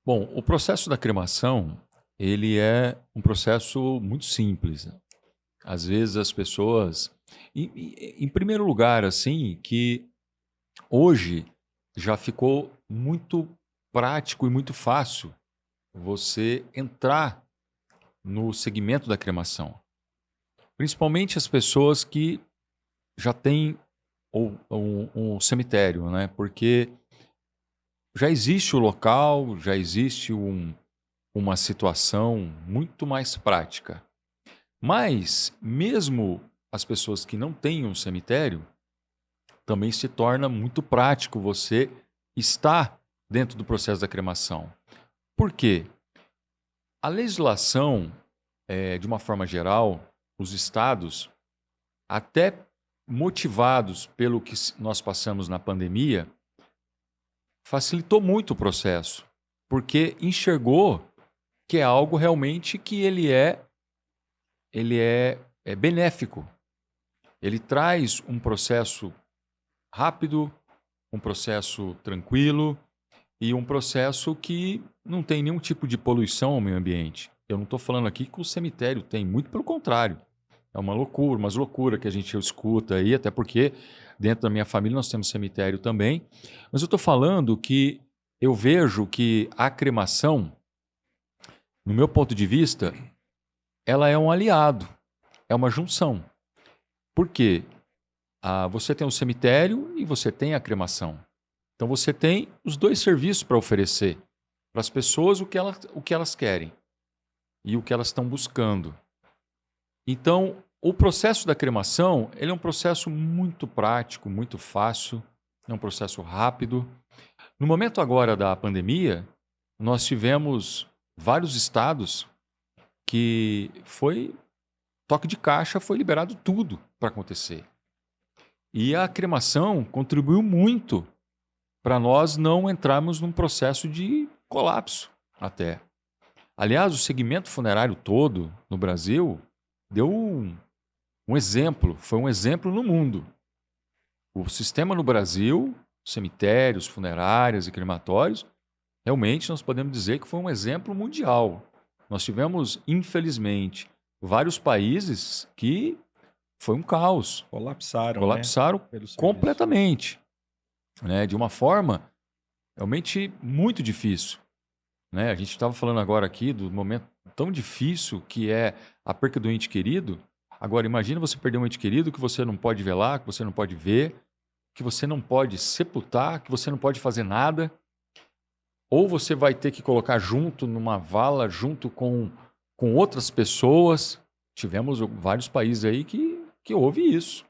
Bom, o processo da cremação, ele é um processo muito simples. Às vezes as pessoas, em primeiro lugar, assim, que hoje já ficou muito prático e muito fácil você entrar no segmento da cremação. Principalmente as pessoas que já têm um cemitério, né? Porque já existe o local, já existe uma situação muito mais prática. Mas, mesmo as pessoas que não têm um cemitério, também se torna muito prático você estar dentro do processo da cremação. Por quê? A legislação, de uma forma geral, os estados, até motivados pelo que nós passamos na pandemia, facilitou muito o processo, porque enxergou que é algo realmente que ele é benéfico. Ele traz um processo rápido, um processo tranquilo e um processo que não tem nenhum tipo de poluição ao meio ambiente. Eu não estou falando aqui que o cemitério tem, muito pelo contrário. É uma loucura, umas loucuras que a gente escuta aí, até porque dentro da minha família nós temos cemitério também. Mas eu estou falando que eu vejo que a cremação, no meu ponto de vista, ela é um aliado, é uma junção. Por quê? Você tem o cemitério e você tem a cremação. Então você tem os dois serviços para oferecer para as pessoas o que elas querem e o que elas estão buscando. Então, o processo da cremação, ele é um processo muito prático, muito fácil, é um processo rápido. No momento agora da pandemia, nós tivemos vários estados que foi toque de caixa, foi liberado tudo para acontecer. E a cremação contribuiu muito para nós não entrarmos num processo de colapso até. Aliás, o segmento funerário todo no Brasil deu um exemplo, foi um exemplo no mundo. O sistema no Brasil, cemitérios, funerárias e crematórios, realmente nós podemos dizer que foi um exemplo mundial. Nós tivemos, infelizmente, vários países que foi um caos, Colapsaram, né, colapsaram pelo serviço. completamente, né, de uma forma realmente muito difícil, né? A gente estava falando agora aqui do momento tão difícil que é a perca do ente querido. Agora, imagina você perder um ente querido que você não pode velar, que você não pode ver, que você não pode sepultar, que você não pode fazer nada. Ou você vai ter que colocar junto numa vala, junto com outras pessoas. Tivemos vários países aí que houve isso,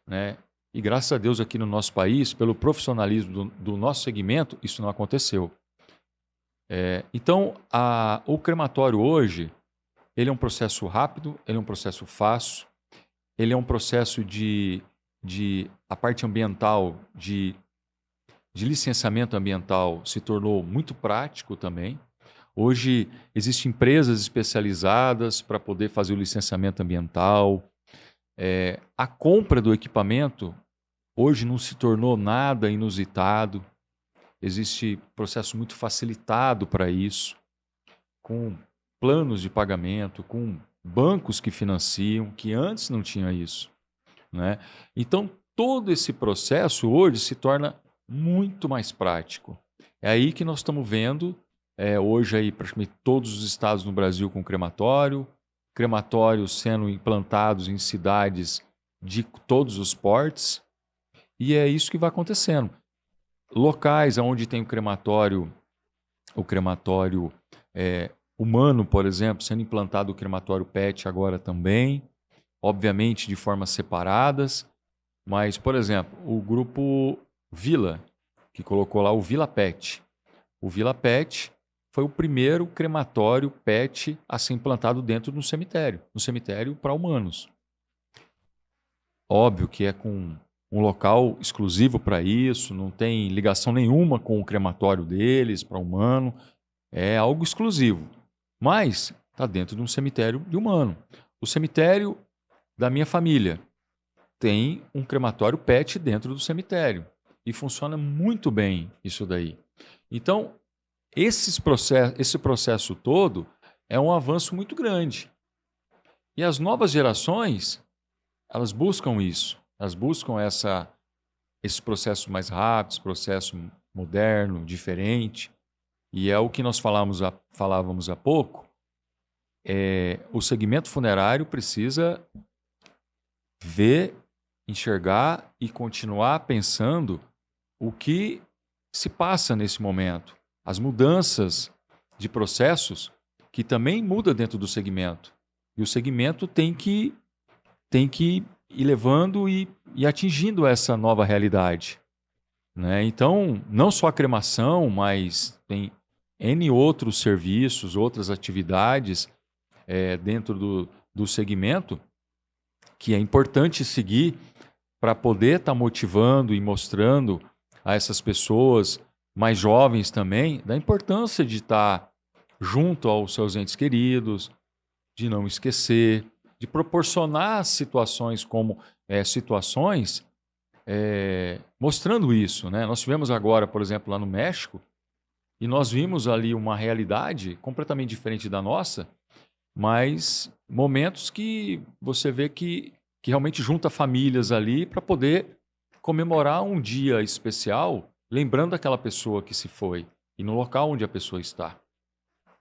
né? E graças a Deus aqui no nosso país, pelo profissionalismo do nosso segmento, isso não aconteceu. Então, o crematório hoje, ele é um processo rápido, ele é um processo fácil, ele é um processo de a parte ambiental, de licenciamento ambiental se tornou muito prático também. Hoje existem empresas especializadas para poder fazer o licenciamento ambiental. A compra do equipamento hoje não se tornou nada inusitado. Existe processo muito facilitado para isso, com planos de pagamento, com bancos que financiam, que antes não tinha isso, né? Então, todo esse processo hoje se torna muito mais prático. É aí que nós estamos vendo, hoje aí praticamente todos os estados no Brasil com crematórios sendo implantados em cidades de todos os portes, e é isso que vai acontecendo. Locais onde tem o crematório humano, por exemplo, sendo implantado o crematório PET agora também, obviamente de formas separadas, mas, por exemplo, o grupo Vila, que colocou lá o Vila PET. O Vila PET foi o primeiro crematório PET a ser implantado dentro de um cemitério para humanos. Óbvio que é com um local exclusivo para isso, não tem ligação nenhuma com o crematório deles, para humano, é algo exclusivo. Mas está dentro de um cemitério de humano. O cemitério da minha família tem um crematório PET dentro do cemitério. E funciona muito bem isso daí. Então, esse processo todo é um avanço muito grande. E as novas gerações, elas buscam isso. Elas buscam esse processo mais rápido, esse processo moderno, diferente. E é o que nós falávamos há pouco. O segmento funerário precisa ver, enxergar e continuar pensando o que se passa nesse momento. As mudanças de processos que também mudam dentro do segmento. E o segmento tem que ir levando e atingindo essa nova realidade. Né? Então, não só a cremação, mas tem N outros serviços, outras atividades dentro do segmento que é importante seguir para poder estar motivando e mostrando a essas pessoas mais jovens também da importância de estar junto aos seus entes queridos, de não esquecer, de proporcionar situações como mostrando isso. Né? Nós tivemos agora, por exemplo, lá no México, e nós vimos ali uma realidade completamente diferente da nossa, mas momentos que você vê que realmente junta famílias ali para poder comemorar um dia especial, lembrando daquela pessoa que se foi e no local onde a pessoa está.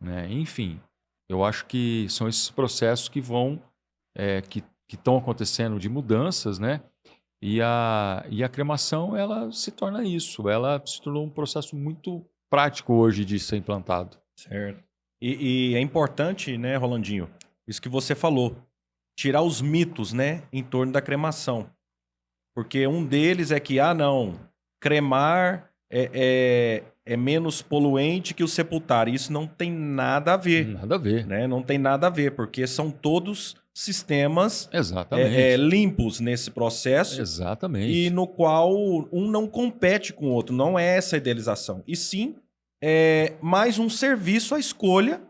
Né? Enfim, eu acho que são esses processos que que estão acontecendo de mudanças, né? E a cremação, ela se torna isso. Ela se tornou um processo muito prático hoje de ser implantado. Certo. E é importante, né, Rolandinho, isso que você falou, tirar os mitos, né, em torno da cremação. Porque um deles é que, não, cremar é menos poluente que o sepultar. Isso não tem nada a ver. Nada a ver. Né? Não tem nada a ver, porque são todos sistemas limpos nesse processo. Exatamente. E no qual um não compete com o outro. Não é essa a idealização. E sim, mais um serviço à escolha,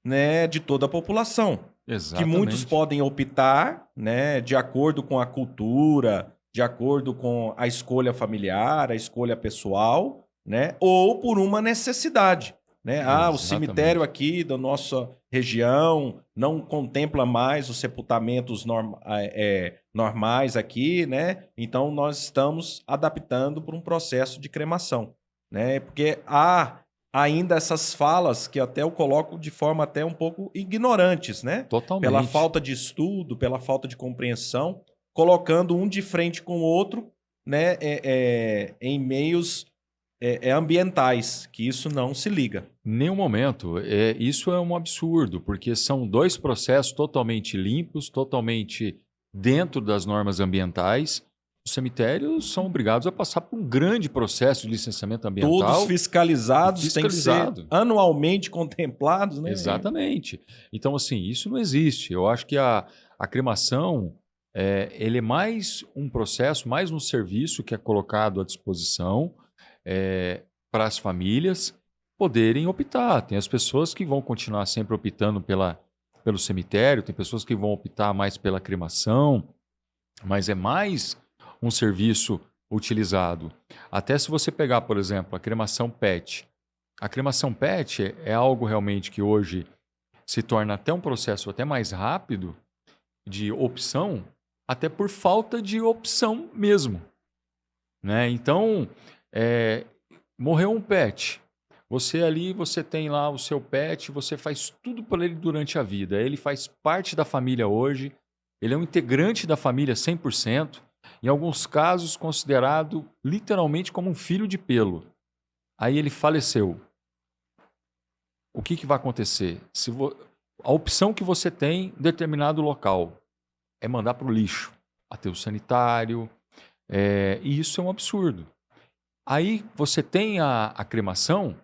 né, de toda a população. Exatamente. Que muitos podem optar, né, de acordo com a cultura, de acordo com a escolha familiar, a escolha pessoal, né, ou por uma necessidade. Né? O cemitério aqui da nossa região não contempla mais os sepultamentos normais aqui, né? Então nós estamos adaptando para um processo de cremação, né? Porque há ainda essas falas que até eu coloco de forma até um pouco ignorantes, né? Totalmente. Pela falta de estudo, pela falta de compreensão, colocando um de frente com o outro, né? Em meios ambientais, que isso não se liga. Nenhum momento. Isso é um absurdo, porque são dois processos totalmente limpos, totalmente dentro das normas ambientais. Os cemitérios são obrigados a passar por um grande processo de licenciamento ambiental. Todos fiscalizados, têm que ser anualmente contemplados. Né? Exatamente. Então, assim, isso não existe. Eu acho que a cremação ele é mais um processo, mais um serviço que é colocado à disposição para as famílias poderem optar. Tem as pessoas que vão continuar sempre optando pelo cemitério, tem pessoas que vão optar mais pela cremação, mas é mais um serviço utilizado. Até se você pegar, por exemplo, a cremação PET. A cremação PET é algo realmente que hoje se torna até um processo até mais rápido de opção, até por falta de opção mesmo. Né? Então, morreu um pet. Você tem lá o seu pet, você faz tudo por ele durante a vida. Ele faz parte da família hoje, ele é um integrante da família 100%, em alguns casos considerado literalmente como um filho de pelo. Aí ele faleceu. O que vai acontecer? A opção que você tem em determinado local é mandar para o lixo, aterro sanitário, e isso é um absurdo. Aí você tem a cremação,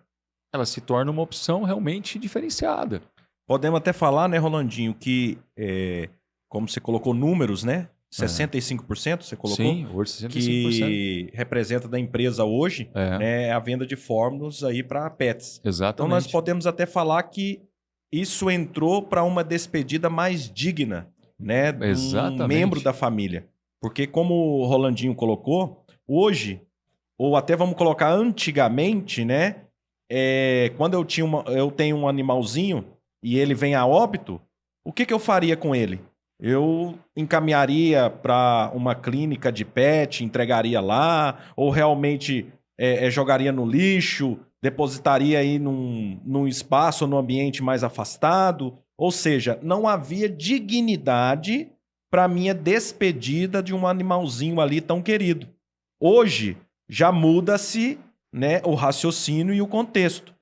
ela se torna uma opção realmente diferenciada. Podemos até falar, né, Rolandinho, que, como você colocou números, né? 65% você colocou? Sim, hoje 65%. Que representa da empresa hoje, né, a venda de fórmulas aí para pets. Exatamente. Então nós podemos até falar que isso entrou para uma despedida mais digna, né, de um membro da família. Porque como o Rolandinho colocou, hoje, ou até vamos colocar antigamente, né, quando eu tenho um animalzinho e ele vem a óbito, o que eu faria com ele? Eu encaminharia para uma clínica de pet, entregaria lá, ou realmente jogaria no lixo, depositaria aí num espaço, num ambiente mais afastado. Ou seja, não havia dignidade para minha despedida de um animalzinho ali tão querido. Hoje já muda-se, né, o raciocínio e o contexto.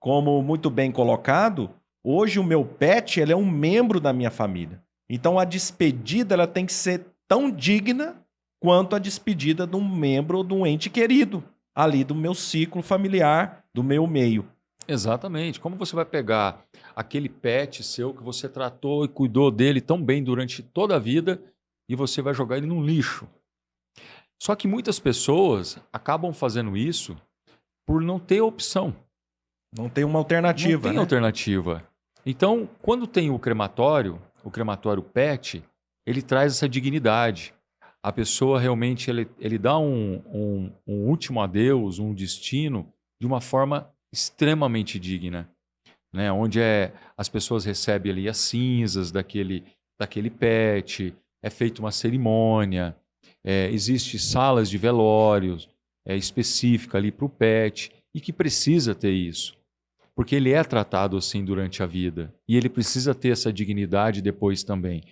Como muito bem colocado, hoje o meu pet ele é um membro da minha família. Então a despedida ela tem que ser tão digna quanto a despedida de um membro ou de um ente querido ali do meu ciclo familiar, do meu meio. Exatamente. Como você vai pegar aquele pet seu que você tratou e cuidou dele tão bem durante toda a vida e você vai jogar ele no lixo? Só que muitas pessoas acabam fazendo isso por não ter opção. Não tem uma Não alternativa, tem né? alternativa. Então, quando tem o crematório PET, ele traz essa dignidade. A pessoa realmente ele dá um último adeus, um destino, de uma forma extremamente digna, né? Onde as pessoas recebem ali as cinzas daquele pet, é feita uma cerimônia, existe salas de velórios específica ali para o pet e que precisa ter isso. Porque ele é tratado assim durante a vida e ele precisa ter essa dignidade depois também.